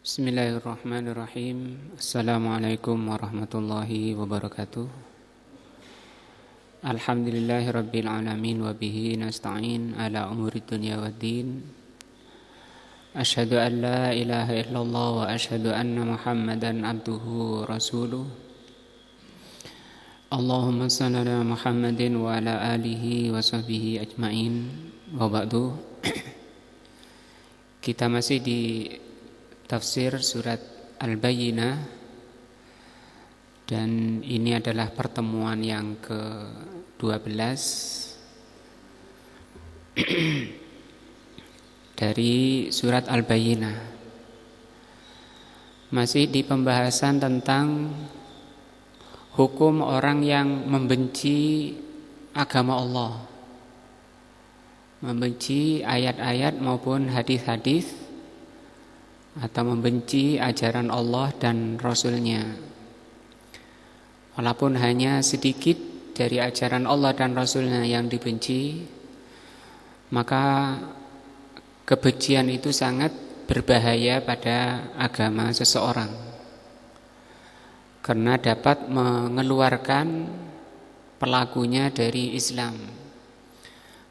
Bismillahirrahmanirrahim. Assalamualaikum warahmatullahi wabarakatuh. Alhamdulillahirabbil alamin wa bihi nasta'in ala umuri dunya waddin. Asyhadu an la ilaha illallah wa asyhadu anna Muhammadan abduhu rasuluh. Allahumma shalli ala Muhammadin wa ala alihi wa sahbihi ajmain. Wa ba'du. Kita masih di tafsir surat Al-Bayyinah, dan ini adalah pertemuan yang ke-12 dari surat Al-Bayyinah. Masih di pembahasan tentang hukum orang yang membenci agama Allah, membenci ayat-ayat maupun hadis-hadis, atau membenci ajaran Allah dan Rasulnya. Walaupun hanya sedikit dari ajaran Allah dan Rasulnya yang dibenci, maka kebencian itu sangat berbahaya pada agama seseorang, karena dapat mengeluarkan pelakunya dari Islam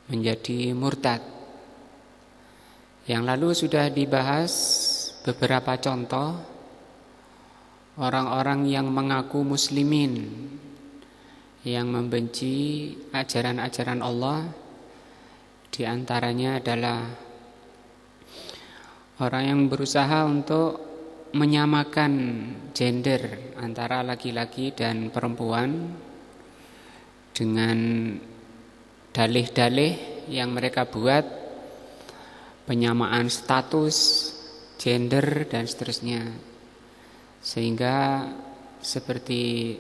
menjadi murtad. Yang lalu sudah dibahas beberapa contoh orang-orang yang mengaku muslimin yang membenci ajaran-ajaran Allah. Di antaranya adalah orang yang berusaha untuk menyamakan gender antara laki-laki dan perempuan dengan dalih-dalih yang mereka buat, penyamaan status gender dan seterusnya, sehingga seperti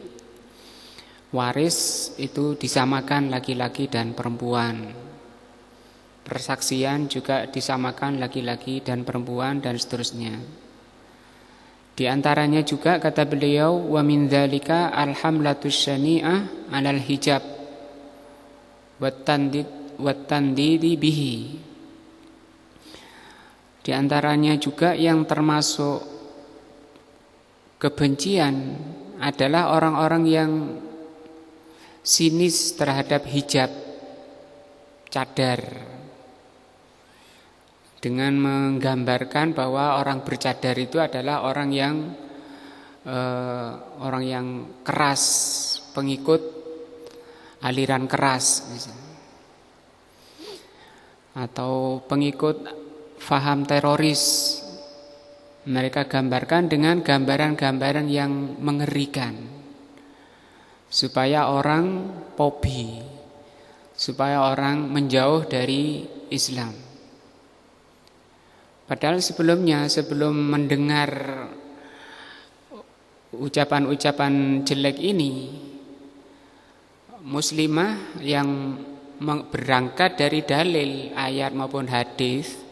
waris itu disamakan laki-laki dan perempuan, persaksian juga disamakan laki-laki dan perempuan dan seterusnya. Di antaranya juga kata beliau, wa min dzalika al-hamlatus syani'ah 'alal hijab wat tandidi bihi. Di antaranya juga yang termasuk kebencian adalah orang-orang yang sinis terhadap hijab, cadar, dengan menggambarkan bahwa orang bercadar itu adalah orang yang keras, pengikut aliran keras misalnya, atau pengikut faham teroris. Mereka gambarkan dengan gambaran-gambaran yang mengerikan, supaya orang fobi, supaya orang menjauh dari Islam. Padahal sebelumnya, sebelum mendengar ucapan-ucapan jelek ini, muslimah yang berangkat dari dalil ayat maupun hadis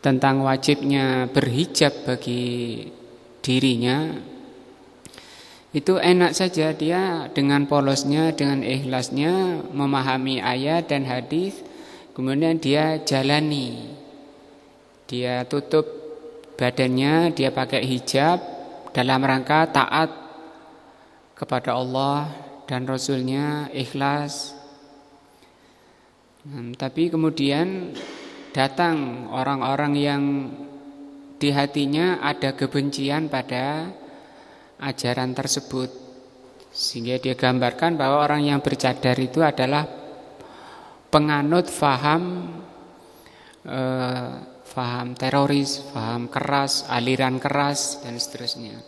tentang wajibnya berhijab bagi dirinya, itu enak saja dia dengan polosnya, dengan ikhlasnya memahami ayat dan hadis, kemudian dia jalani, dia tutup badannya, dia pakai hijab dalam rangka taat kepada Allah dan Rasulnya, ikhlas. Tapi kemudian datang orang-orang yang di hatinya ada kebencian pada ajaran tersebut, sehingga dia gambarkan bahwa orang yang bercadar itu adalah penganut faham teroris, faham keras, aliran keras dan seterusnya.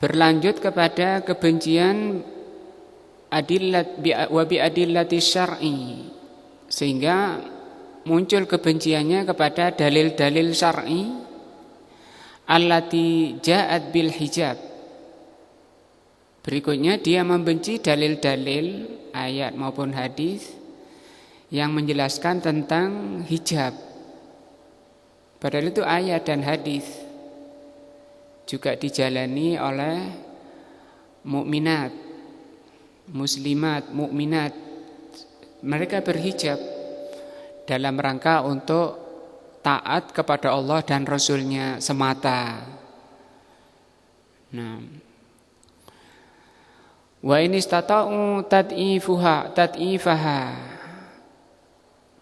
Berlanjut kepada kebencian wa bi adillati syar'i, sehingga muncul kebenciannya kepada dalil-dalil syar'i allati ja'at bil hijab. Berikutnya dia membenci dalil-dalil ayat maupun hadis yang menjelaskan tentang hijab. Padahal itu ayat dan hadis juga dijalani oleh mukminat, muslimat, mukminat. Mereka berhijab dalam rangka untuk taat kepada Allah dan Rasulnya semata. Nah, wa in istata'u tad'ifaha.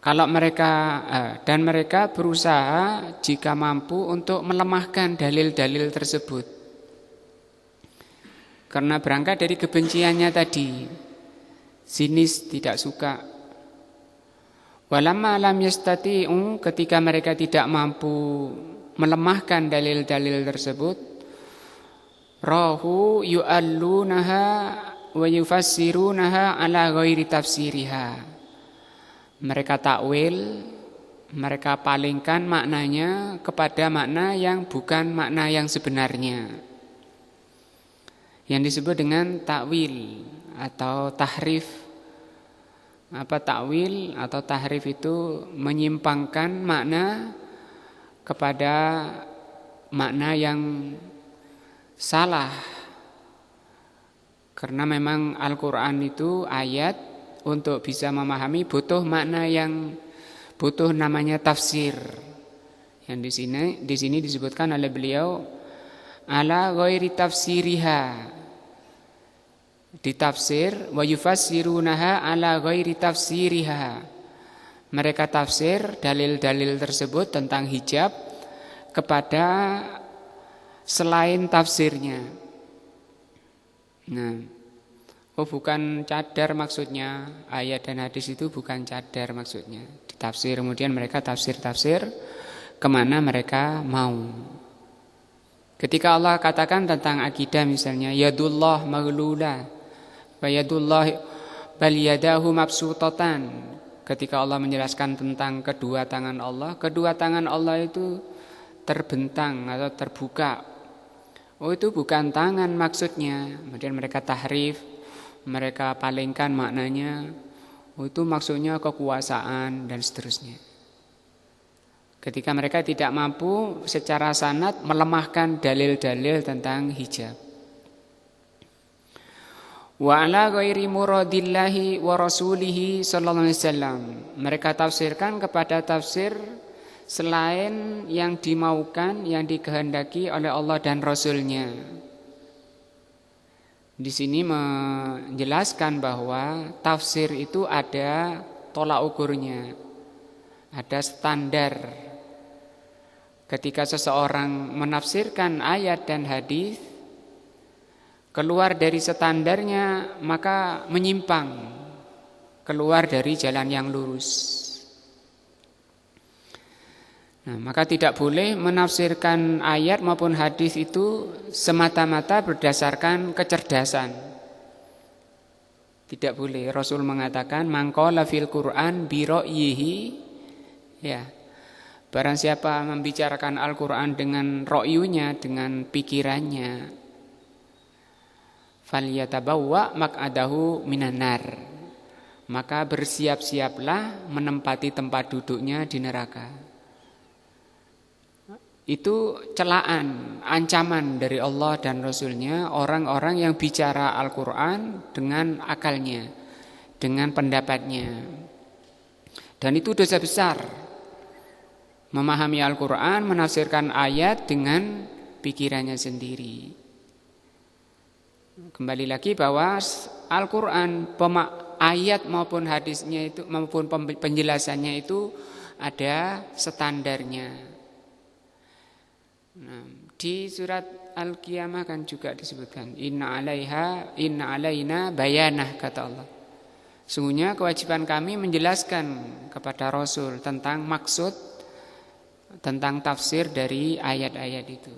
Kalau mereka dan mereka berusaha jika mampu untuk melemahkan dalil-dalil tersebut. Karena berangkat dari kebenciannya tadi, sinis, tidak suka. Walamma lam yastati'u, ketika mereka tidak mampu melemahkan dalil-dalil tersebut, rahu yu'allunaha wa yufassirunaha ala ghairi tafsiriha. Mereka takwil, mereka palingkan maknanya kepada makna yang bukan makna yang sebenarnya, yang disebut dengan takwil atau tahrif. Apa takwil atau tahrif itu? Menyimpangkan makna kepada makna yang salah. Karena memang Al-Quran itu ayat, untuk bisa memahami butuh makna yang butuh namanya tafsir. Yang di sini disebutkan oleh beliau ala ghairi tafsiriha. Ditafsir wa yufassirunaha ala ghairi tafsiriha. Mereka tafsir dalil-dalil tersebut tentang hijab kepada selain tafsirnya. Nah, bukan cadar maksudnya. Ayat dan hadis itu bukan cadar maksudnya. Ditafsir, kemudian mereka tafsir kemana mereka mau. Ketika Allah katakan tentang akidah misalnya, yadullah maghlula wa yadullah bal yadahu mabsutatan. Ketika Allah menjelaskan tentang kedua tangan Allah itu terbentang atau terbuka. Itu bukan tangan maksudnya. Kemudian mereka tahrif, mereka palingkan maknanya, itu maksudnya kekuasaan dan seterusnya. Ketika mereka tidak mampu secara sanad melemahkan dalil-dalil tentang hijab. Wa ala ghairi muradillahi wa rasulihi sallallahu alaihi wasallam. Mereka tafsirkan kepada tafsir selain yang dimaukan, yang dikehendaki oleh Allah dan Rasulnya. Di sini menjelaskan bahwa tafsir itu ada tolak ukurnya, ada standar. Ketika seseorang menafsirkan ayat dan hadis keluar dari standarnya, maka menyimpang, keluar dari jalan yang lurus. Nah, maka tidak boleh menafsirkan ayat maupun hadis itu semata-mata berdasarkan kecerdasan. Tidak boleh. Rasul mengatakan mangqala fil Qur'an bi ra'yihi, ya. Barang siapa membicarakan Al-Qur'an dengan ra'yunya, dengan pikirannya, falyatabawwa maq'adahu minan nar. Maka bersiap-siaplah menempati tempat duduknya di neraka. Itu celaan, ancaman dari Allah dan Rasulnya orang-orang yang bicara Al-Quran dengan akalnya, dengan pendapatnya. Dan itu dosa besar. Memahami Al-Quran, menafsirkan ayat dengan pikirannya sendiri. Kembali lagi bahwa Al-Quran, ayat maupun hadisnya itu, maupun penjelasannya itu ada standarnya. Nah, di surat Al-Qiyamah kan juga disebutkan inna alaina bayanah, kata Allah. Sungguhnya kewajiban kami menjelaskan kepada Rasul tentang maksud, tentang tafsir dari ayat-ayat itu.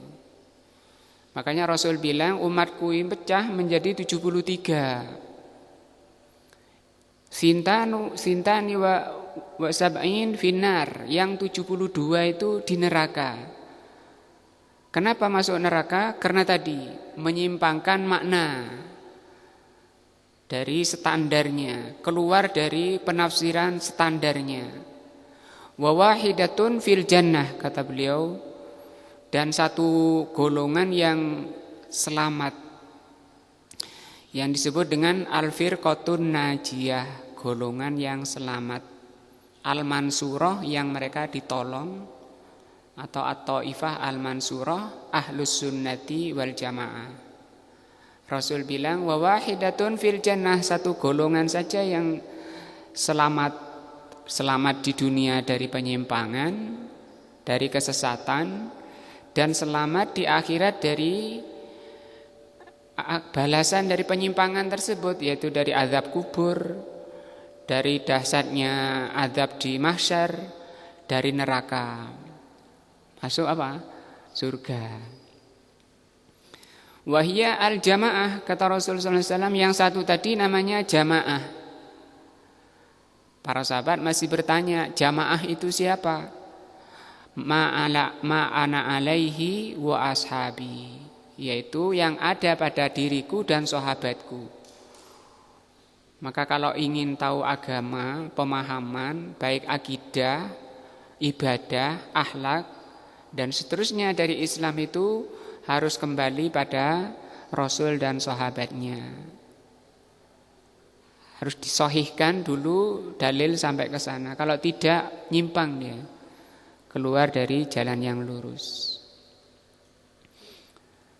Makanya Rasul bilang umatku ini pecah menjadi 73. Sintani wa sab'in finnar, yang 72 itu di neraka. Kenapa masuk neraka? Karena tadi menyimpangkan makna dari standarnya, keluar dari penafsiran standarnya. Wa wahidatun fil jannah, kata beliau, dan satu golongan yang selamat yang disebut dengan al-firqatun najiyah, golongan yang selamat, al-mansurah, yang mereka ditolong, atau at-Thaifah al-Mansurah Ahlus Sunnati wal Jamaah. Rasul bilang wa wahidatun fil jannah, satu golongan saja yang selamat di dunia dari penyimpangan, dari kesesatan, dan selamat di akhirat dari balasan dari penyimpangan tersebut, yaitu dari azab kubur, dari dahsyatnya azab di mahsyar, dari neraka. Masuk apa? Surga. Wahia al-jamaah, kata Rasulullah SAW, yang satu tadi namanya jamaah. Para sahabat masih bertanya, jamaah itu siapa? Ma'ana alaihi wa ashabi, yaitu yang ada pada diriku dan sahabatku. Maka kalau ingin tahu agama, pemahaman, baik akidah, ibadah, akhlak, dan seterusnya dari Islam itu harus kembali pada Rasul dan sahabatnya. Harus disahihkan dulu dalil sampai ke sana. Kalau tidak, nyimpang dia, keluar dari jalan yang lurus.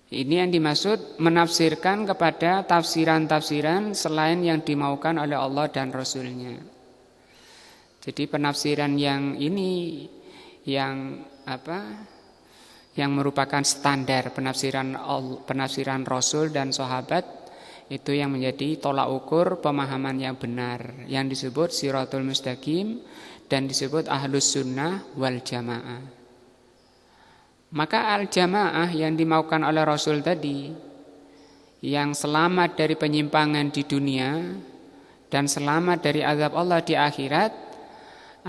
Ini yang dimaksud menafsirkan kepada tafsiran-tafsiran selain yang dimaukan oleh Allah dan Rasulnya. Jadi penafsiran yang ini yang merupakan standar penafsiran Rasul dan sahabat, itu yang menjadi tolak ukur pemahaman yang benar, yang disebut Shirathul Mustaqim dan disebut Ahlus Sunnah wal Jamaah. Maka al-jamaah yang dimaukan oleh Rasul tadi, yang selamat dari penyimpangan di dunia dan selamat dari azab Allah di akhirat,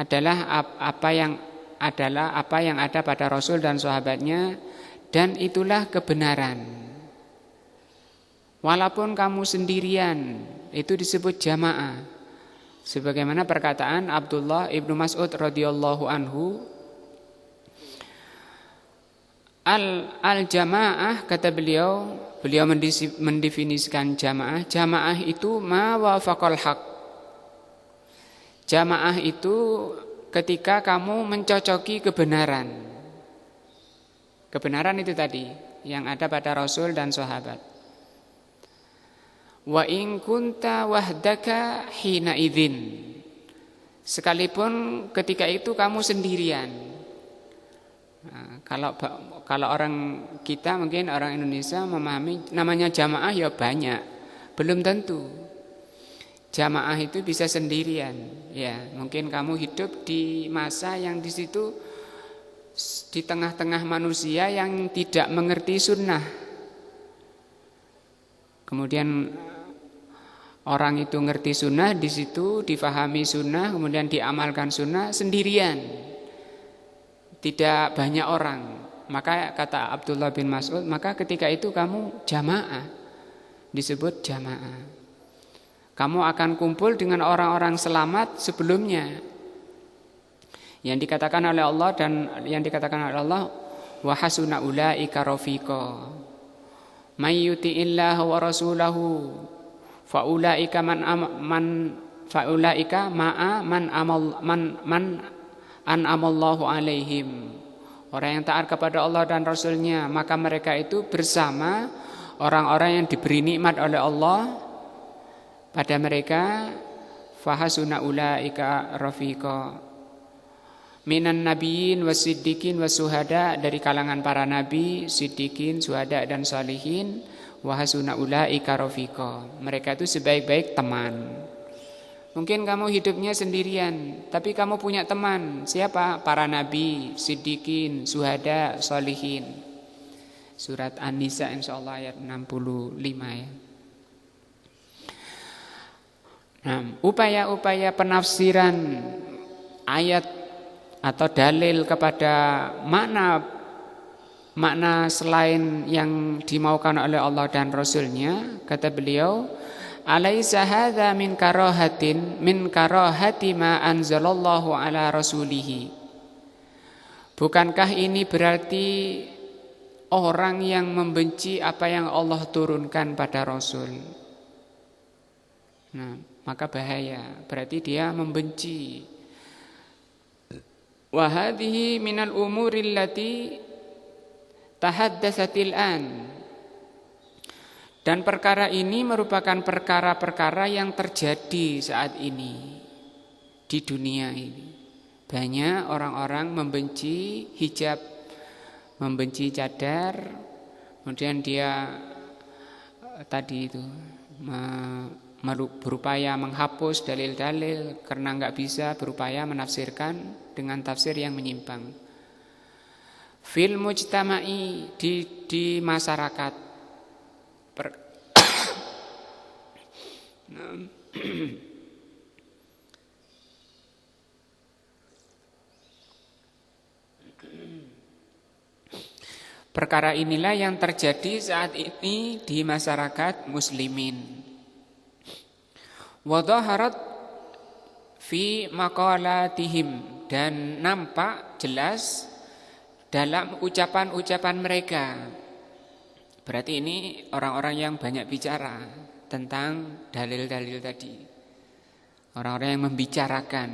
adalah apa yang ada pada Rasul dan sahabatnya, dan itulah kebenaran. Walaupun kamu sendirian, itu disebut jamaah. Sebagaimana perkataan Abdullah ibnu Mas'ud radhiyallahu anhu, Al-jamaah, kata beliau mendefinisikan jamaah. Jamaah itu ma wafaqal haq. Jamaah itu ketika kamu mencocoki kebenaran. Kebenaran itu tadi yang ada pada Rasul dan sahabat. Wa in kunta wahdaka hina idzin. Sekalipun ketika itu kamu sendirian. Nah, kalau orang kita, mungkin orang Indonesia memahami namanya jamaah ya banyak, belum tentu. Jamaah itu bisa sendirian, ya. Mungkin kamu hidup di masa yang di situ di tengah-tengah manusia yang tidak mengerti sunnah. Kemudian orang itu ngerti sunnah, di situ difahami sunnah, kemudian diamalkan sunnah sendirian. Tidak banyak orang. Maka kata Abdullah bin Mas'ud, maka ketika itu kamu jamaah, disebut jamaah. Kamu akan kumpul dengan orang-orang selamat sebelumnya, yang dikatakan oleh Allah wa hasuna ulaika rafiqa may yuti'illahu wa rasulahu faulaika man an'amallahu alaihim. Orang yang taat kepada Allah dan Rasulnya, maka mereka itu bersama orang-orang yang diberi nikmat oleh Allah pada mereka. Fahasuna ulaika rafiqa minan nabiyyin wasiddiqin wasuhada, dari kalangan para nabi, siddiqin, suhada dan salihin. Wahasuna ulaika rafiqa, mereka itu sebaik-baik teman. Mungkin kamu hidupnya sendirian, tapi kamu punya teman. Siapa? Para nabi, siddiqin, suhada, solihin. Surat An-Nisa insyaallah ayat 65 ya. Nah, upaya-upaya penafsiran ayat atau dalil kepada makna selain yang dimaukan oleh Allah dan Rasulnya, kata beliau, alaisa hadza min karahati ma anzalallahu ala rasulihi. Bukankah ini berarti orang yang membenci apa yang Allah turunkan pada Rasul? Nah, maka bahaya. Berarti dia membenci Wa hadhihi minal umuri allati tahaddatsatil an. Dan perkara ini merupakan perkara-perkara yang terjadi saat ini di dunia ini. Banyak orang-orang membenci hijab, membenci cadar, kemudian dia tadi itu berupaya menghapus dalil-dalil karena enggak bisa, berupaya menafsirkan dengan tafsir yang menyimpang. Fil mujtama'i, di masyarakat. Perkara inilah yang terjadi saat ini di masyarakat muslimin. Wa dhaharat fi maqalatihim, dan nampak jelas dalam ucapan-ucapan mereka. Berarti ini orang-orang yang banyak bicara tentang dalil-dalil tadi. Orang-orang yang membicarakan.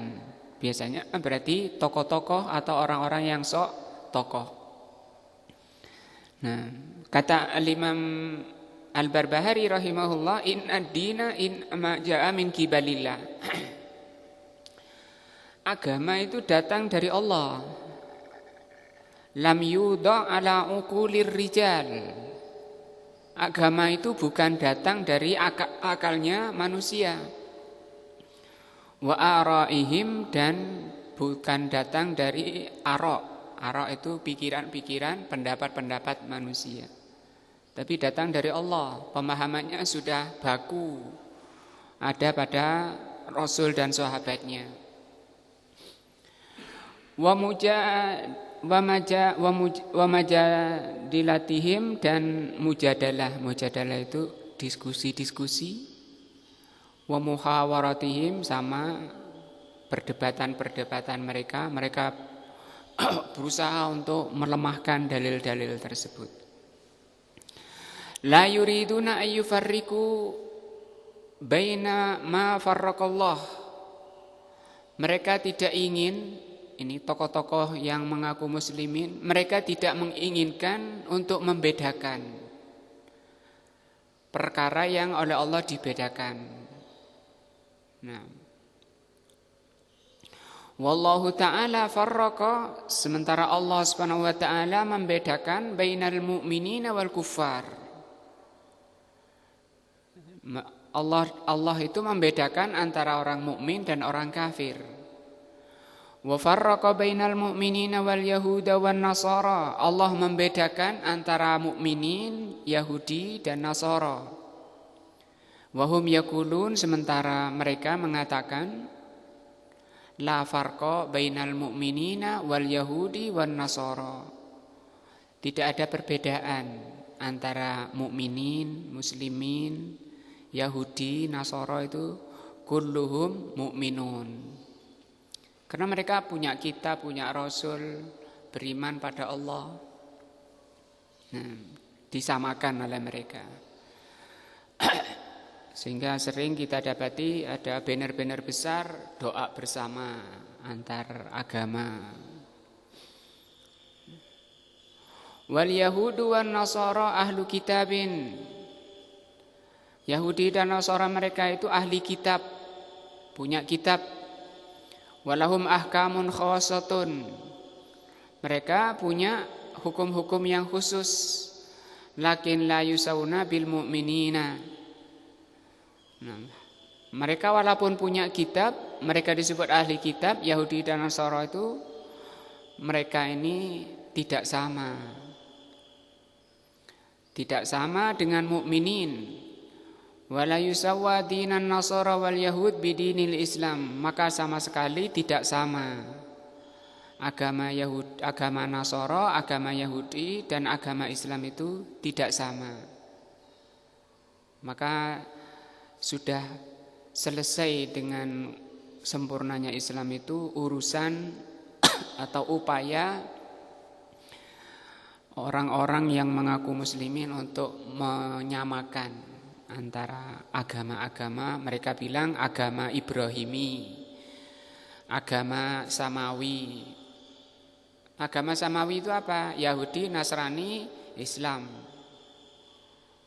Biasanya berarti tokoh-tokoh atau orang-orang yang sok tokoh. Nah, kata Al-Imam Al-Barbahari rahimahullah, in ad-dina in ma ja'a min kibalillah. Agama itu datang dari Allah. Lam yudha ala uqulir rijal. Agama itu bukan datang dari akalnya manusia. Wa araihim, dan bukan datang dari ara'. Ara' itu pikiran-pikiran, pendapat-pendapat manusia. Tapi datang dari Allah. Pemahamannya sudah baku, ada pada Rasul dan sahabatnya. Wa majadilatihim, dan mujadalah. Mujadalah itu diskusi-diskusi. Wa muhawaratihim, sama perdebatan-perdebatan mereka. Mereka berusaha untuk melemahkan dalil-dalil tersebut. La yuriduna ayyufarriqu baina ma farraqallah. Mereka tidak ingin, ini tokoh-tokoh yang mengaku muslimin, mereka tidak menginginkan untuk membedakan perkara yang oleh Allah dibedakan. Nah, wallahu ta'ala farraqa, sementara Allah Subhanahu wa ta'ala membedakan bainal mu'minina wal kuffar. Allah itu membedakan antara orang mukmin dan orang kafir. Wa farraqa bainal mu'minina wal yahuda wan nasara. Allah membedakan antara mukminin, Yahudi dan Nasara. Wahum yakulun, sementara mereka mengatakan la farqa bainal mu'minina wal yahudi wan nasara. Tidak ada perbedaan antara mukminin, muslimin, Yahudi, Nasara, itu kulluhum mu'minun. Karena mereka punya kitab, punya Rasul, beriman pada Allah. Nah, disamakan oleh mereka. Sehingga sering kita dapati ada banner-banner besar doa bersama antar agama. Wal yahudu wan nasara ahlu kitabin. Yahudi dan Nasara mereka itu ahli kitab, punya kitab. Walahum ahkamun khawasatun. Mereka punya hukum-hukum yang khusus. Lakin la yusawna bil mu'minina. Nah, mereka walaupun punya kitab, mereka disebut ahli kitab, Yahudi dan Nasara itu, mereka ini tidak sama. Tidak sama dengan mukminin. Wala yusawwa dinan Nasara wal Yahud bidinil Islam. Maka sama sekali tidak sama agama Nasara, agama Yahudi dan agama Islam itu tidak sama. Maka sudah selesai dengan sempurnanya Islam itu urusan atau upaya orang-orang yang mengaku muslimin untuk menyamakan antara agama-agama. Mereka bilang agama Ibrahimi, agama Samawi, Agama samawi itu apa? Yahudi, Nasrani, Islam.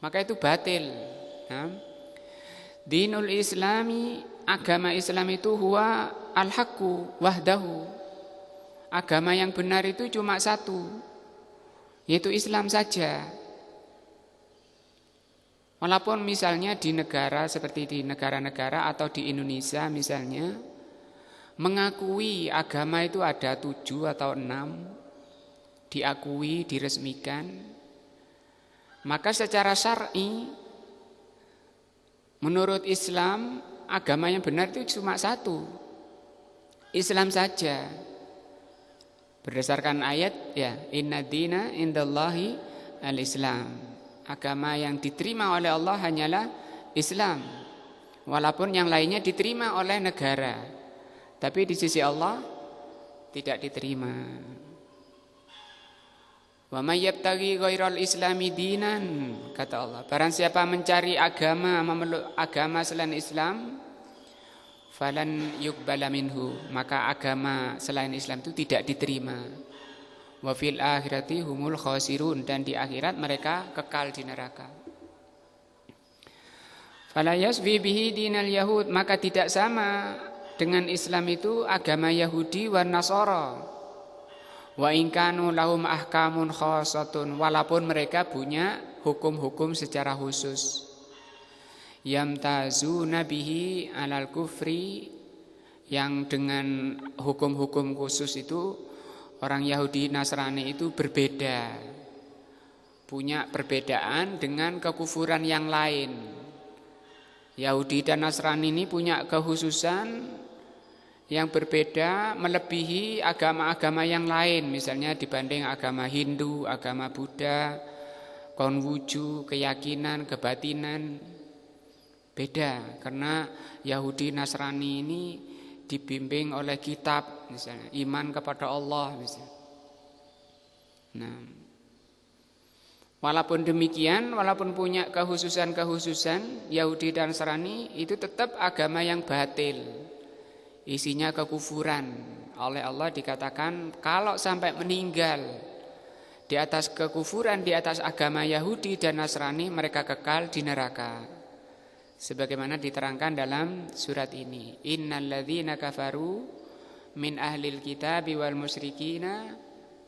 Maka itu batil. Nah, dinul Islami, agama Islam itu huwa al-haqqu wahdahu. Agama yang benar itu cuma satu, yaitu Islam saja. Walaupun misalnya di negara seperti di negara-negara atau di Indonesia misalnya mengakui agama itu ada 7 atau 6, diakui, diresmikan, maka secara syar'i menurut Islam agama yang benar itu cuma satu, Islam saja. Berdasarkan ayat ya, inna dina indallahi al-Islam. Agama yang diterima oleh Allah hanyalah Islam. Walaupun yang lainnya diterima oleh negara, tapi di sisi Allah tidak diterima. Wa may yabtaghi ghairal islami dinan, kata Allah, barang siapa mencari agama, memeluk agama selain Islam, falan yuqbala minhu, maka agama selain Islam itu tidak diterima. Wa fil akhirati humul khasirun, dan di akhirat mereka kekal di neraka. Fala yasfi bihi dinal yahud, maka tidak sama dengan Islam itu agama Yahudi wan Nasara. Wa in kanu lahum ahkamun khassatun, walaupun mereka punya hukum-hukum secara khusus. Yamtazuna bihi alal kufri, yang dengan hukum-hukum khusus itu orang Yahudi Nasrani itu berbeda, punya perbedaan dengan kekufuran yang lain. Yahudi dan Nasrani ini punya kekhususan yang berbeda, melebihi agama-agama yang lain, misalnya dibanding agama Hindu, agama Buddha, Konghucu, keyakinan, kebatinan. Beda, karena Yahudi Nasrani ini dibimbing oleh kitab, misalnya iman kepada Allah misalnya. Nah, walaupun demikian, walaupun punya kekhususan-kekhususan, Yahudi dan Nasrani itu tetap agama yang batil, isinya kekufuran. Oleh Allah dikatakan kalau sampai meninggal di atas kekufuran, di atas agama Yahudi dan Nasrani, mereka kekal di neraka. Sebagaimana diterangkan dalam surat ini, innal ladzina kafaru min ahlil kitabi wal musyrikina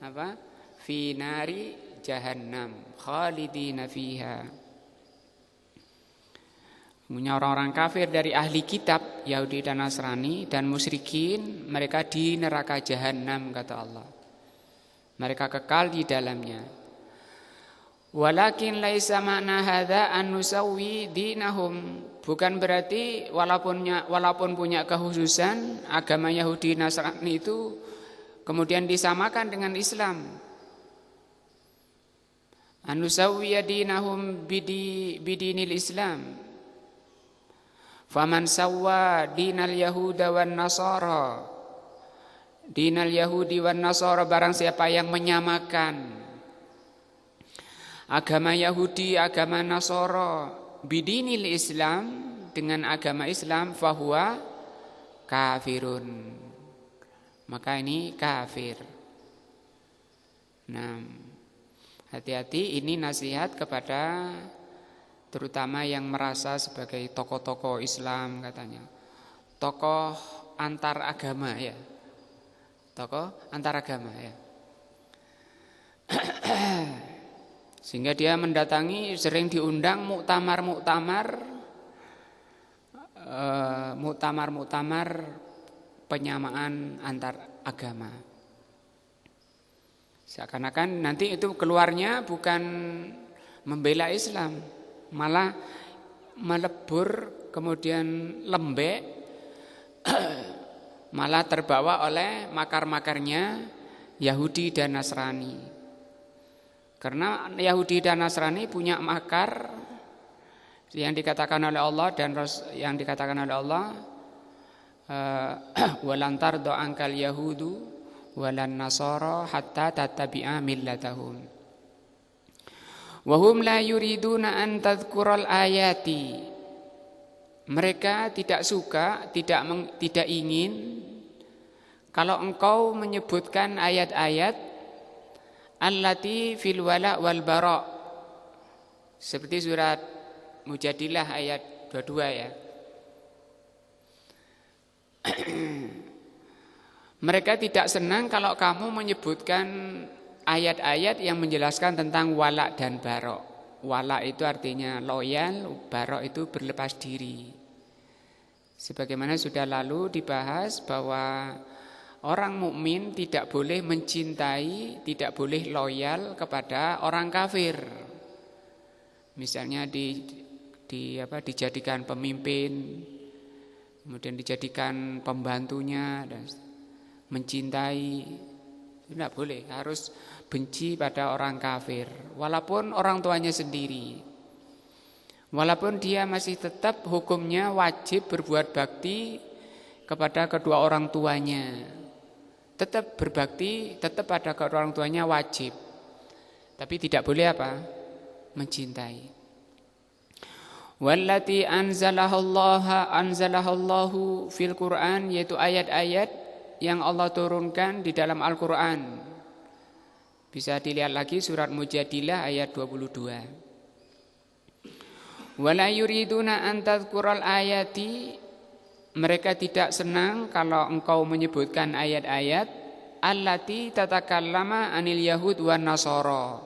apa? Fi nari jahannam khalidina fiha. Punya orang-orang kafir dari ahli kitab Yahudi dan Nasrani dan musyrikin, mereka di neraka jahanam, kata Allah. Mereka kekal di dalamnya. Walakin laisa ma'na hadza an nusawwi dinahum, bukan berarti walaupun punya kekhususan agama Yahudi Nasrani itu kemudian disamakan dengan Islam. An nusawwi dinahum bidinil Islam. Faman sawwa dinal yahuda wan nasara, dinal yahudi wan nasara, barang siapa yang menyamakan agama Yahudi, agama Nasara, bidinil Islam, dengan agama Islam, fahuwa kafirun, maka ini kafir. Nah, hati-hati, ini nasihat kepada terutama yang merasa sebagai tokoh-tokoh Islam, katanya tokoh antar agama ya, tokoh antar agama ya. Sehingga dia mendatangi, sering diundang muktamar penyamaan antar agama. Seakan-akan nanti itu keluarnya bukan membela Islam, malah melebur, kemudian lembek, malah terbawa oleh makar-makarnya Yahudi dan Nasrani. Karena Yahudi dan Nasrani punya makar yang dikatakan oleh Allah dan yang dikatakan oleh Allah, walantar do'angkal yahudu walan nasara hatta tattabi'a millatahum wahum la yuriduna an tadhkural ayati. Mereka tidak suka, tidak ingin kalau engkau menyebutkan ayat-ayat allati fil wala wal bara. Seperti surat Mujadilah ayat 22 ya. Mereka tidak senang kalau kamu menyebutkan ayat-ayat yang menjelaskan tentang wala dan bara. Wala itu artinya loyal, bara itu berlepas diri. Sebagaimana sudah lalu dibahas bahwa orang mukmin tidak boleh mencintai, tidak boleh loyal kepada orang kafir. Misalnya dijadikan pemimpin, kemudian dijadikan pembantunya dan mencintai. Tidak boleh, harus benci pada orang kafir walaupun orang tuanya sendiri. Walaupun dia masih tetap hukumnya wajib berbuat bakti kepada kedua orang tuanya. Tetap berbakti, tetap pada kedua orang tuanya wajib. Tapi tidak boleh apa? Mencintai. Wallati anzalahallahu fil Qur'an, yaitu ayat-ayat yang Allah turunkan di dalam Al-Qur'an. Bisa dilihat lagi surat Mujadilah ayat 22. Wala yuriduna an tadhkural ayati, mereka tidak senang kalau engkau menyebutkan ayat-ayat allati tatakallama anil yahud wan nasara.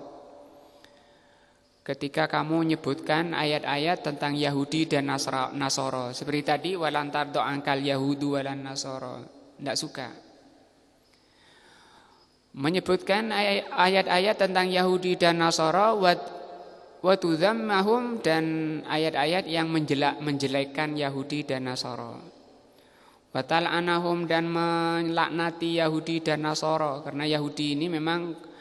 Ketika kamu menyebutkan ayat-ayat tentang Yahudi dan Nasara, seperti tadi walantar do'angkal Yahudu walan Nasara, tidak suka. Menyebutkan ayat-ayat tentang Yahudi dan Nasara wa tudzammahum, dan ayat-ayat yang menjelekkan Yahudi dan Nasara. Wa tal'anahum, dan melaknati Yahudi dan Nasara, karena Yahudi ini memang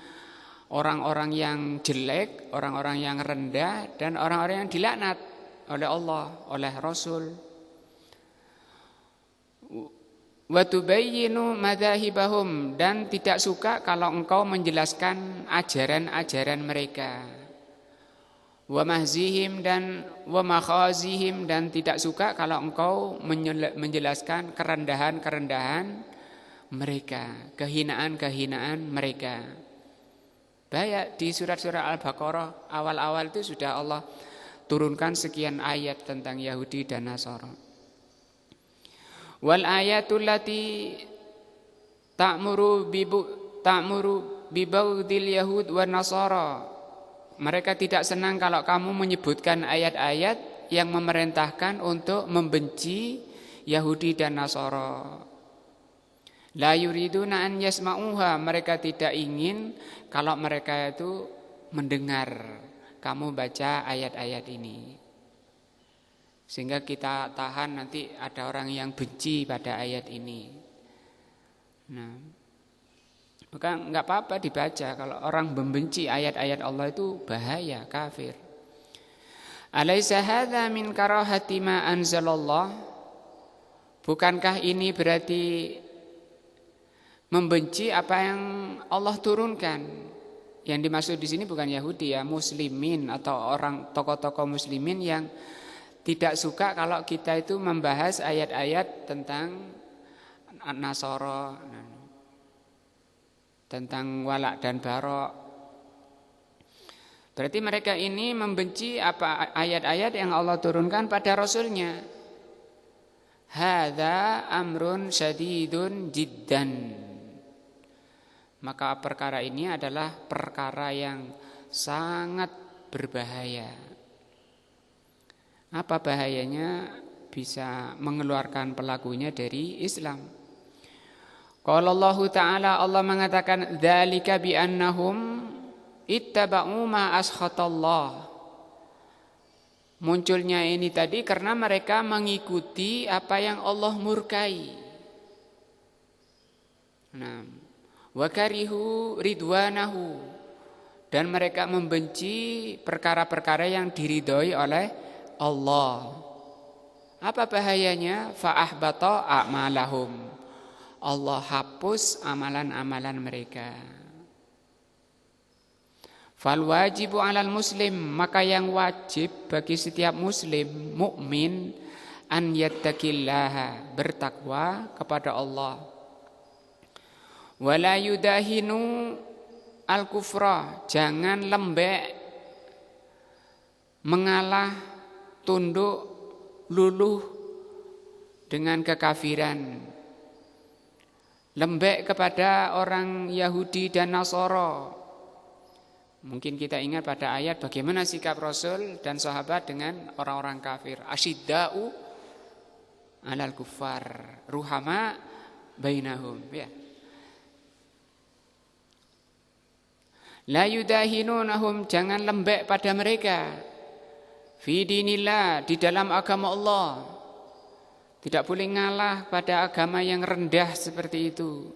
orang-orang yang jelek, orang-orang yang rendah, dan orang-orang yang dilaknat oleh Allah, oleh Rasul. Wa tubayyinu madzahibahum, dan tidak suka kalau engkau menjelaskan ajaran-ajaran mereka. Wa mahzihim dan wa makhazihim, dan tidak suka kalau engkau menjelaskan kerendahan-kerendahan mereka, kehinaan-kehinaan mereka. Banyak di surat-surat Al-Baqarah awal-awal itu sudah Allah turunkan sekian ayat tentang Yahudi dan Nasara. Wal ayatul lati ta'muru bibaghdil yahud wan nasara. Mereka tidak senang kalau kamu menyebutkan ayat-ayat yang memerintahkan untuk membenci Yahudi dan Nasara. La yuriduna an yasma'uha, mereka tidak ingin kalau mereka itu mendengar kamu baca ayat-ayat ini. Sehingga kita tahan nanti ada orang yang benci pada ayat ini. Nah, maka enggak apa-apa dibaca. Kalau orang membenci ayat-ayat Allah itu bahaya, kafir. Alaysa hadza min karahati ma anzalallah? Bukankah ini berarti membenci apa yang Allah turunkan? Yang dimaksud di sini bukan Yahudi ya, muslimin atau orang tokoh-tokoh muslimin yang tidak suka kalau kita itu membahas ayat-ayat tentang Nasara, tentang wala dan bara. Berarti mereka ini membenci apa ayat-ayat yang Allah turunkan pada Rasulnya. Hadza amrun syadidun jiddan. Maka perkara ini adalah perkara yang sangat berbahaya. Apa bahayanya? Bisa mengeluarkan pelakunya dari Islam. Qala Allah Ta'ala, Allah mengatakan dzalika bi annahum ittaba'u ma askhatallah. Munculnya ini tadi karena mereka mengikuti apa yang Allah murkai. Nah, wa karihu ridwanahu, dan mereka membenci perkara-perkara yang diridhoi oleh Allah. Apa bahayanya? Fa ahbata a'malahum, Allah hapus amalan-amalan mereka. Fal wajibu 'alal muslim, maka yang wajib bagi setiap muslim mukmin an yattaqillaha, bertakwa kepada Allah. Wala yudahinu al-kufra, jangan lembek, mengalah, tunduk, luluh dengan kekafiran. Lembek kepada orang Yahudi dan Nasara. Mungkin kita ingat pada ayat bagaimana sikap Rasul dan sahabat dengan orang-orang kafir. Asyidda'u 'alal kuffar, ruhama bainahum, ya. La yudahinunahum, jangan lembek pada mereka. Fi dinillah, di dalam agama Allah. Tidak boleh ngalah pada agama yang rendah seperti itu.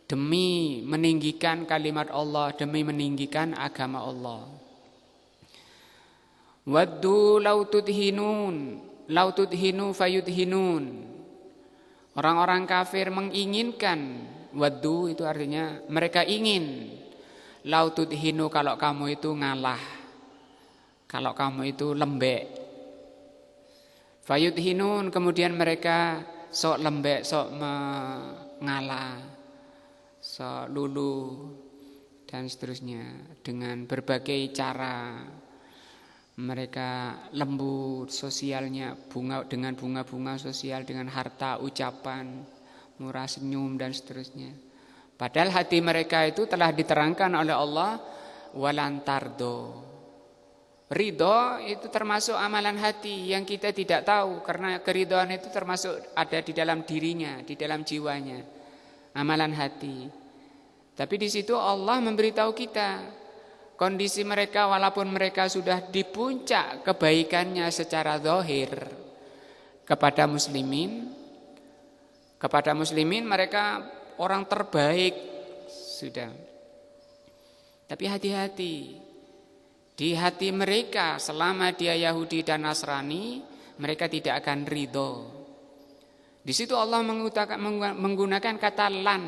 Demi meninggikan kalimat Allah, demi meninggikan agama Allah. Waddu law tudhinu fayudhinun. Orang-orang kafir menginginkan, waddu itu artinya mereka ingin, law tudhinu, kalau kamu itu ngalah, kalau kamu itu lembek. Fayudhinun, kemudian mereka sok lembek, sok mengalah, sok lulu dan seterusnya, dengan berbagai cara. Mereka lembut sosialnya, dengan bunga-bunga sosial, dengan harta, ucapan, murah senyum dan seterusnya. Padahal hati mereka itu telah diterangkan oleh Allah, walantardo. Ridho itu termasuk amalan hati yang kita tidak tahu, karena keridhaan itu termasuk ada di dalam dirinya, di dalam jiwanya, amalan hati. Tapi di situ Allah memberitahu kita kondisi mereka, walaupun mereka sudah di puncak kebaikannya secara zahir kepada muslimin mereka orang terbaik sudah. Tapi hati-hati, di hati mereka selama dia Yahudi dan Nasrani, mereka tidak akan ridho. Di situ Allah menggunakan kata lan.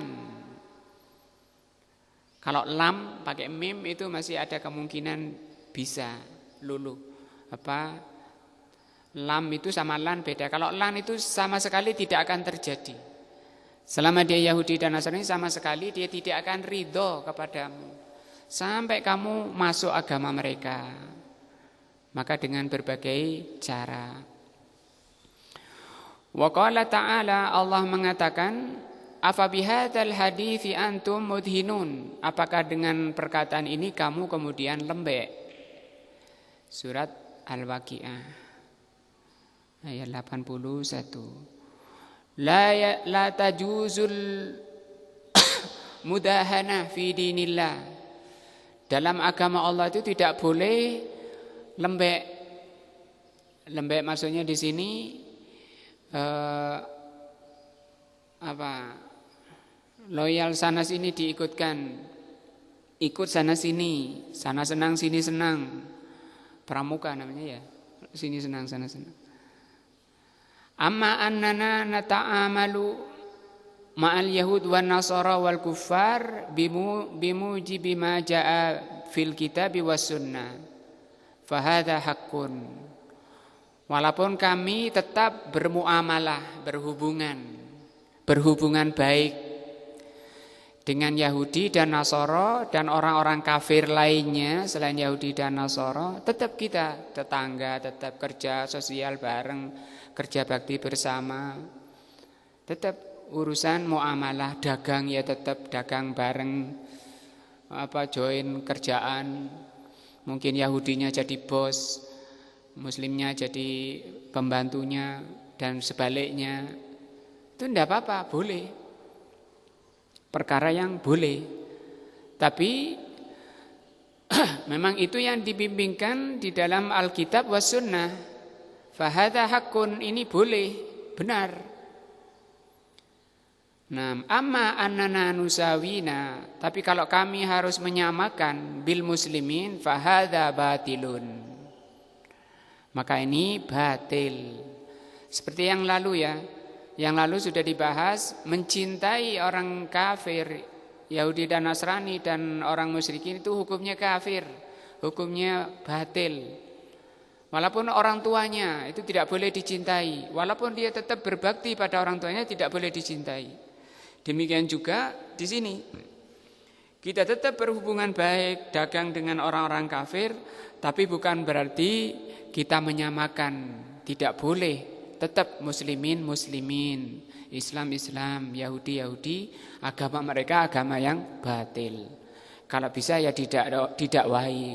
Kalau lam pakai mim itu masih ada kemungkinan bisa lulu. Lam itu sama lan beda. Kalau lan itu sama sekali tidak akan terjadi. Selama dia Yahudi dan Nasrani, sama sekali dia tidak akan ridho kepadamu sampai kamu masuk agama mereka. Maka dengan berbagai cara. Wa qala ta'ala, Allah mengatakan, afa bihadzal hadithi antum mudhinun, apakah dengan perkataan ini kamu kemudian lembek? Surat Al-Waqiah ayat 81. La tajuzul mudahana fi dinillah. Dalam agama Allah itu tidak boleh lembek. Lembek maksudnya di sini loyal sana sini diikutkan, ikut sana sini, sana senang sini senang, pramuka namanya ya, sini senang sana senang. Amma annana nata'amalu ma'al yahud wan nasara wal kuffar bimujibi ma jaa fil kitabi was sunnah fahadha haqqun. Walaupun kami tetap bermuamalah, berhubungan baik dengan Yahudi dan Nasara dan orang-orang kafir lainnya selain Yahudi dan Nasara, tetap kita tetangga, tetap kerja sosial bareng, kerja bakti bersama, tetap urusan muamalah, dagang ya tetap dagang bareng, join kerjaan, mungkin Yahudinya jadi bos, Muslimnya jadi pembantunya dan sebaliknya, itu tidak apa-apa, boleh, perkara yang boleh. Tapi memang itu yang dibimbingkan di dalam Alkitab was sunnah. Fahadha haqqun, ini boleh, benar. Nah, amma annana nusawina, tapi kalau kami harus menyamakan bil muslimin, fahadha batilun, maka ini batil. Seperti yang lalu ya, yang lalu sudah dibahas, mencintai orang kafir Yahudi dan Nasrani dan orang musyrikin itu hukumnya kafir, hukumnya batil. Walaupun orang tuanya itu tidak boleh dicintai, walaupun dia tetap berbakti pada orang tuanya tidak boleh dicintai. Demikian juga di sini Kita tetap berhubungan baik, dagang dengan orang-orang kafir, tapi bukan berarti kita menyamakan. Tidak boleh. Tetap muslimin, Islam, Yahudi, agama mereka agama yang batil. Kalau bisa ya didakwahi.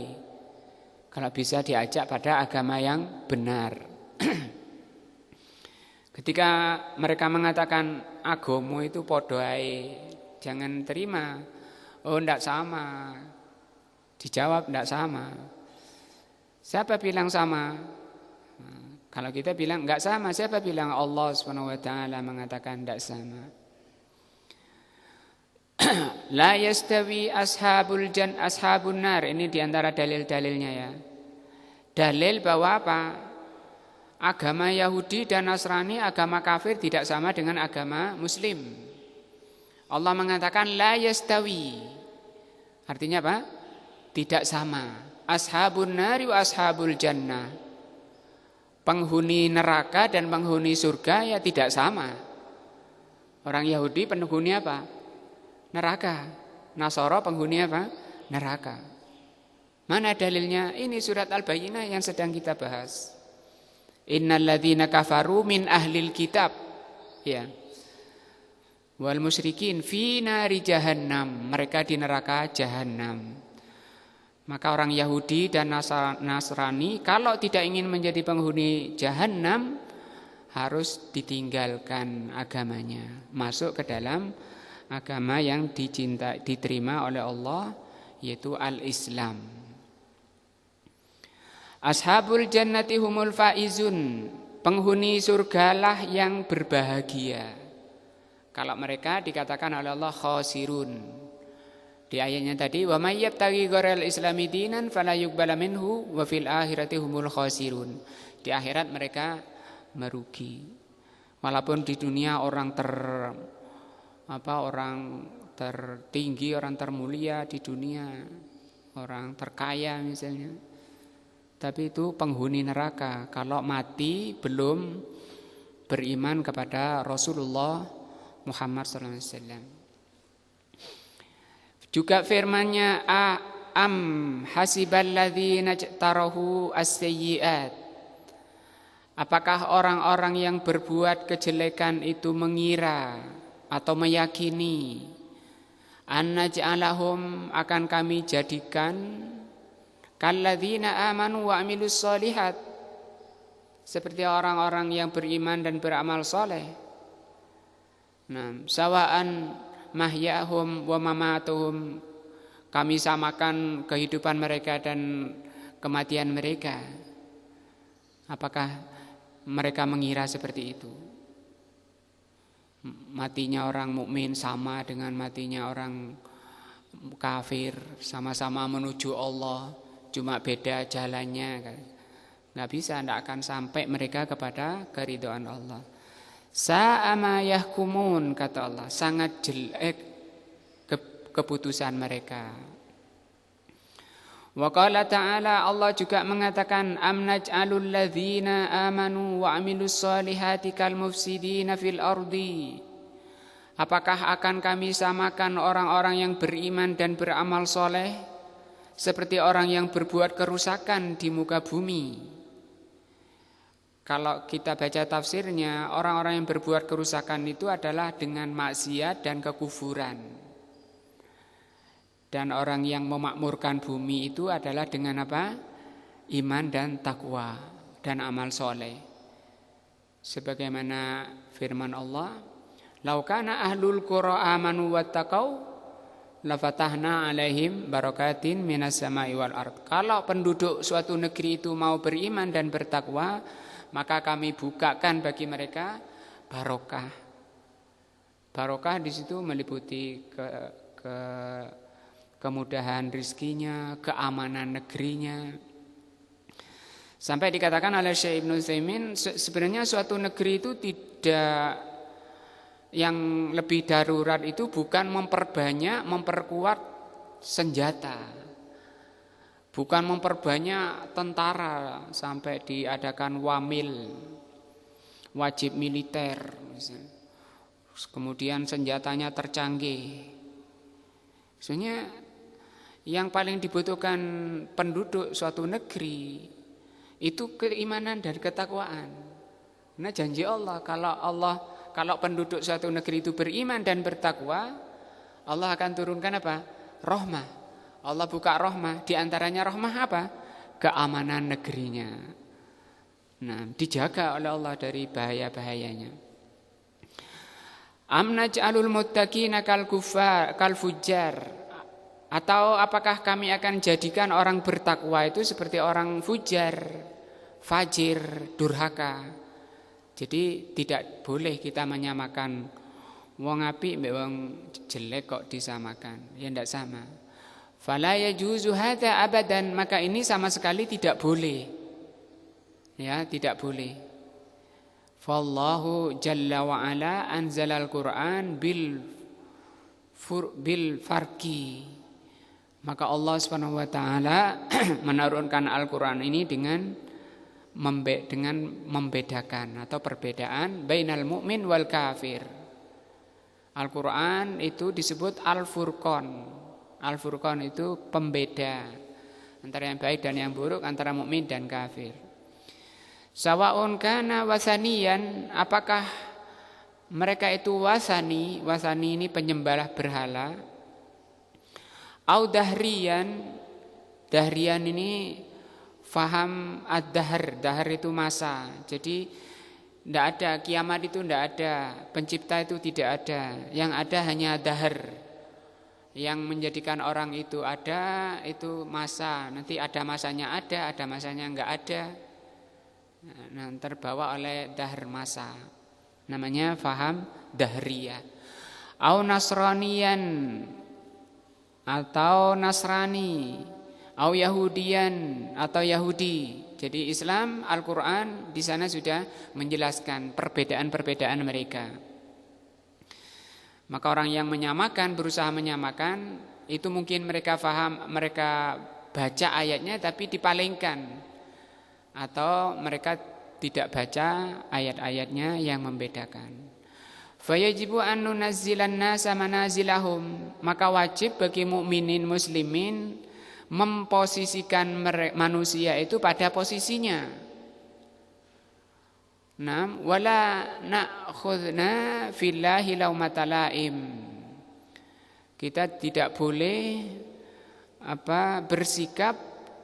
Kalau bisa diajak pada agama yang benar. Ketika mereka mengatakan agama itu padha ae, jangan terima. Oh, enggak sama. Dijawab enggak sama. Siapa bilang sama? Kalau kita bilang enggak sama, siapa bilang? Allah Subhanahu wa taala mengatakan enggak sama. La yastawi ashabun nar. Ini diantara dalil-dalilnya ya. Dalil bahwa apa? Agama Yahudi dan Nasrani, agama kafir tidak sama dengan agama Muslim. Allah mengatakan la yastawi. Artinya apa? Tidak sama. Ashabun nari wa ashabul jannah. Penghuni neraka dan penghuni surga ya tidak sama. Orang Yahudi penghuni apa? Neraka. Nasara penghuni apa? Neraka. Mana dalilnya? Ini surat Al-Bayyinah yang sedang kita bahas. Innal ladzina kafaru min ahlil kitab. Ya. Wal musyrikin fi nari jahannam. Mereka di neraka jahannam. Maka orang Yahudi dan Nasrani kalau tidak ingin menjadi penghuni jahannam harus ditinggalkan agamanya, masuk ke dalam agama yang diterima oleh Allah, yaitu al-Islam. Ashabul jannati humul faizun. Penghuni surgalah yang berbahagia. Kalau mereka dikatakan oleh Allah khasirun. Di ayatnya tadi, wa may yabtaghi ghairal islami dinan fala yuqbala minhu wa fil akhirati humul khasirun. Di akhirat mereka merugi. Walaupun di dunia orang tertinggi, orang termulia di dunia, orang terkaya misalnya. Tapi itu penghuni neraka kalau mati belum beriman kepada Rasulullah Muhammad SAW. Juga firman-Nya am hasiballadzina jtarahu as-sayyi'at. Apakah orang-orang yang berbuat kejelekan itu mengira atau meyakini annaj'alahum akan kami jadikan kalladzina amanu wa amilus sholihat, seperti orang-orang yang beriman dan beramal soleh. Nah, sawaan mahyahum wa mamatuhum, kami samakan kehidupan mereka dan kematian mereka. Apakah mereka mengira seperti itu? Matinya orang mukmin sama dengan matinya orang kafir, sama-sama menuju Allah, cuma beda jalannya. Nggak bisa, tidak akan sampai mereka kepada keridhaan Allah. Sa'ama yahkumun, kata Allah, sangat jelek keputusan mereka. Wa qala ta'ala, Allah juga mengatakan am naj'alul ladzina amanu wa amilus solihati kal mufsidina fil ardi. Apakah akan kami samakan orang-orang yang beriman dan beramal soleh seperti orang yang berbuat kerusakan di muka bumi? Kalau kita baca tafsirnya, orang-orang yang berbuat kerusakan itu adalah dengan maksiat dan kekufuran. Dan orang yang memakmurkan bumi itu adalah dengan apa? Iman dan takwa dan amal soleh. Sebagaimana firman Allah, "Lau kana ahlul qura amanu wattaqau lafatahna alaihim barakatin minas sama'i wal ard." Kalau penduduk suatu negeri itu mau beriman dan bertakwa, maka kami bukakan bagi mereka barokah. Barokah di situ meliputi kemudahan rizkinya, keamanan negerinya. Sampai dikatakan oleh Syekh Ibnu Utsaimin, sebenarnya suatu negeri itu tidak, yang lebih darurat itu bukan memperkuat senjata. Bukan memperbanyak tentara sampai diadakan wajib militer misalnya. Kemudian senjatanya tercanggih. Maksudnya yang paling dibutuhkan penduduk suatu negeri itu keimanan dan ketakwaan. Nah, janji Allah kalau penduduk suatu negeri itu beriman dan bertakwa, Allah akan turunkan apa? Rahmah. Allah buka rahmah, di antaranya rahmah apa? Keamanan negerinya. Nah, dijaga oleh Allah dari bahaya-bahayanya. Am naj'alul muttaqina kal fujjar, atau apakah kami akan jadikan orang bertakwa itu seperti orang fujar, fajir, durhaka. Jadi tidak boleh kita menyamakan wong apik mbek wong jelek kok disamakan. Ya ndak sama. Fala yajuzu hadza abadan, maka ini sama sekali tidak boleh. Ya, tidak boleh. Fallahu jalla wa ala anzalal Qur'an bil farqi. Maka Allah Subhanahu wa taala menurunkan Al-Qur'an ini dengan membedakan atau perbedaan bainal mukmin wal kafir. Al-Qur'an itu disebut Al-Furqan. Al-Furqan itu pembeda antara yang baik dan yang buruk, antara mukmin dan kafir. Sawaun kana wasaniyan, apakah mereka itu wasani ini penyembah berhala, au dahriyan ini faham ad-dahr itu masa. Jadi tidak ada kiamat, itu tidak ada, pencipta itu tidak ada, yang ada hanya dahr. Yang menjadikan orang itu ada itu masa, nanti ada masanya ada masanya enggak ada. Nah, terbawa oleh dahr masa, namanya faham dahriyah. Au nasraniyan, atau nasrani, au yahudian, atau yahudi. Jadi Islam, Al-Qur'an di sana sudah menjelaskan perbedaan-perbedaan mereka. Maka orang yang menyamakan, berusaha menyamakan, itu mungkin mereka faham, mereka baca ayatnya tapi dipalingkan, atau mereka tidak baca ayat-ayatnya yang membedakan. Fayajibu an nunazzilan nasa manazilahum, maka wajib bagi mukminin muslimin memposisikan manusia itu pada posisinya. Nam wala na'khudna fillahi laumatalaim. Kita tidak boleh bersikap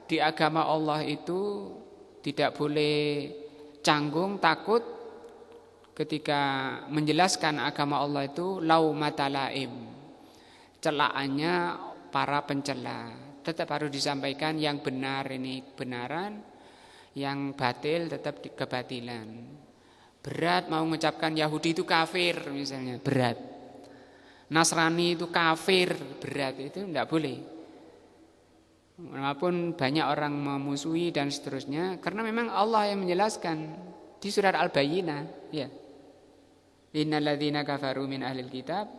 di agama Allah itu, tidak boleh canggung, takut ketika menjelaskan agama Allah itu laumatalaim, celaannya para pencela. Tetap harus disampaikan yang benar ini kebenaran, yang batil tetap kebatilan. Berat mau mengucapkan Yahudi itu kafir misalnya, berat. Nasrani itu kafir, berat, itu tidak boleh. Walaupun banyak orang memusuhi dan seterusnya, karena memang Allah yang menjelaskan di surat Al-Bayyinah, ya. Innal ladzina kafaru min ahlil kitab,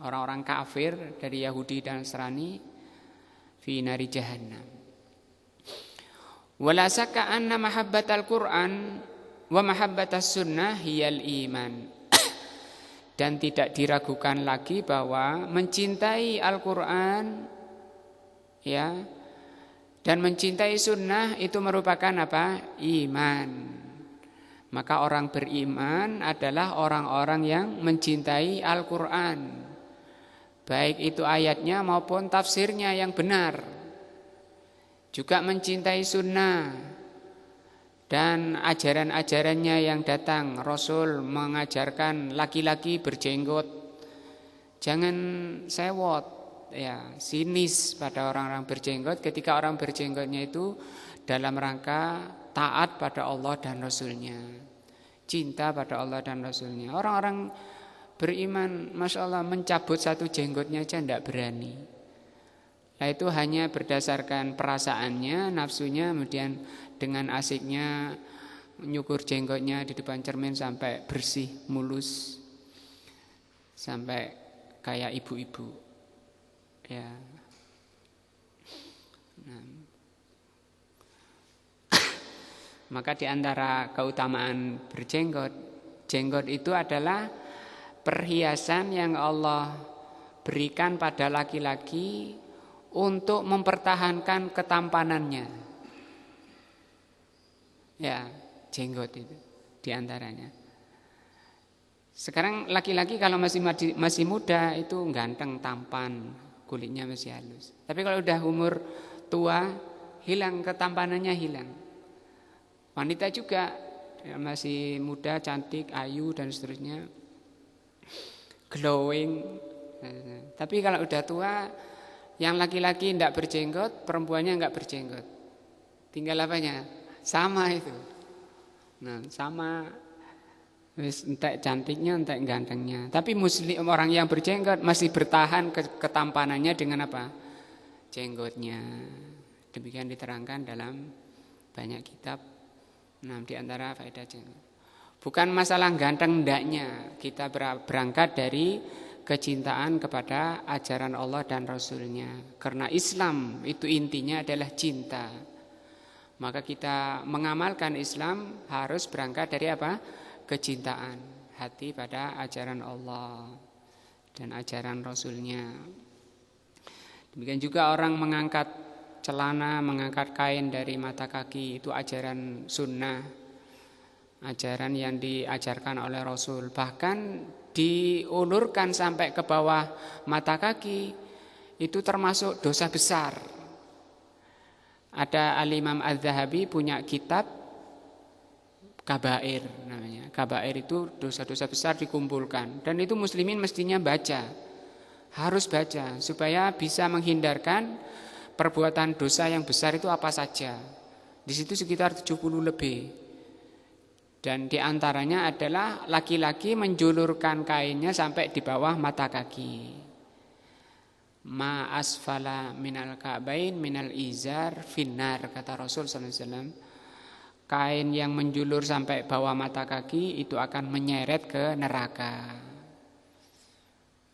orang-orang kafir dari Yahudi dan Nasrani, fi nari jahannam. Wala sakka anna mahabbatal Qur'an wa mahabbatas sunnah hiyal iman. Dan tidak diragukan lagi bahwa mencintai Al-Qur'an, ya, dan mencintai sunnah itu merupakan apa? Iman. Maka orang beriman adalah orang-orang yang mencintai Al-Qur'an, baik itu ayatnya maupun tafsirnya yang benar. Juga mencintai sunnah dan ajaran-ajarannya yang datang. Rasul mengajarkan laki-laki berjenggot, jangan sewot, ya, sinis pada orang-orang berjenggot, ketika orang berjenggotnya itu dalam rangka taat pada Allah dan Rasulnya, cinta pada Allah dan Rasulnya. Orang-orang beriman, Masya Allah, mencabut satu jenggotnya aja tidak berani. Nah, itu hanya berdasarkan perasaannya, nafsunya, kemudian dengan asiknya nyukur jenggotnya di depan cermin sampai bersih, mulus, sampai kayak ibu-ibu, ya. Nah. Maka di antara keutamaan berjenggot, jenggot itu adalah perhiasan yang Allah berikan pada laki-laki untuk mempertahankan ketampanannya. Ya, jenggot itu diantaranya. Sekarang laki-laki kalau masih muda itu ganteng, tampan, kulitnya masih halus. Tapi kalau udah umur tua, hilang ketampanannya, hilang. Wanita juga ya, masih muda, cantik, ayu dan seterusnya, glowing. Tapi kalau udah tua, yang laki-laki tidak berjenggot, perempuannya enggak berjenggot. Tinggal apanya? Sama itu. Nah, sama entek cantiknya, entek gantengnya. Tapi muslim, orang yang berjenggot masih bertahan ketampanannya dengan apa? Jenggotnya. Demikian diterangkan dalam banyak kitab. Nah, di antara faedah jenggot. Bukan masalah ganteng ndaknya, kita berangkat dari kecintaan kepada ajaran Allah dan Rasulnya. Karena Islam itu intinya adalah cinta. Maka kita mengamalkan Islam harus berangkat dari apa? Kecintaan hati pada ajaran Allah dan ajaran Rasulnya. Demikian juga orang mengangkat celana, mengangkat kain dari mata kaki, itu ajaran sunnah, ajaran yang diajarkan oleh Rasul. Bahkan diulurkan sampai ke bawah mata kaki, itu termasuk dosa besar. Ada Al-Imam Az-Zahabi punya kitab Kabair namanya. Kabair itu dosa-dosa besar dikumpulkan, dan itu muslimin mestinya baca, harus baca supaya bisa menghindarkan perbuatan dosa yang besar itu apa saja. Di situ sekitar 70 lebih. Dan diantaranya adalah laki-laki menjulurkan kainnya sampai di bawah mata kaki. Ma asfala minal ka'bain minal izar finnar, kata Rasul SAW. Kain yang menjulur sampai bawah mata kaki itu akan menyeret ke neraka.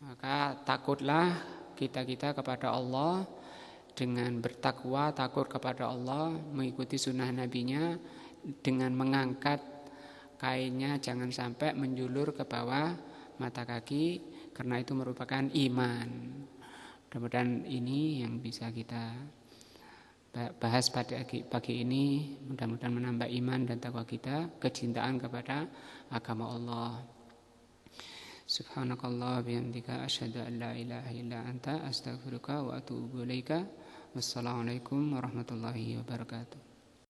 Maka takutlah kita kepada Allah dengan bertakwa, takut kepada Allah, mengikuti sunnah nabinya dengan mengangkat kainnya jangan sampai menjulur ke bawah mata kaki, karena itu merupakan iman. Mudah-mudahan ini yang bisa kita bahas pada pagi ini. Mudah-mudahan menambah iman dan takwa kita, kecintaan kepada agama Allah. Subhanakallah bihamdika asyhadu an la ilaha illa anta astaghfiruka wa atubu ilaika. Wassalamualaikum warahmatullahi wabarakatuh.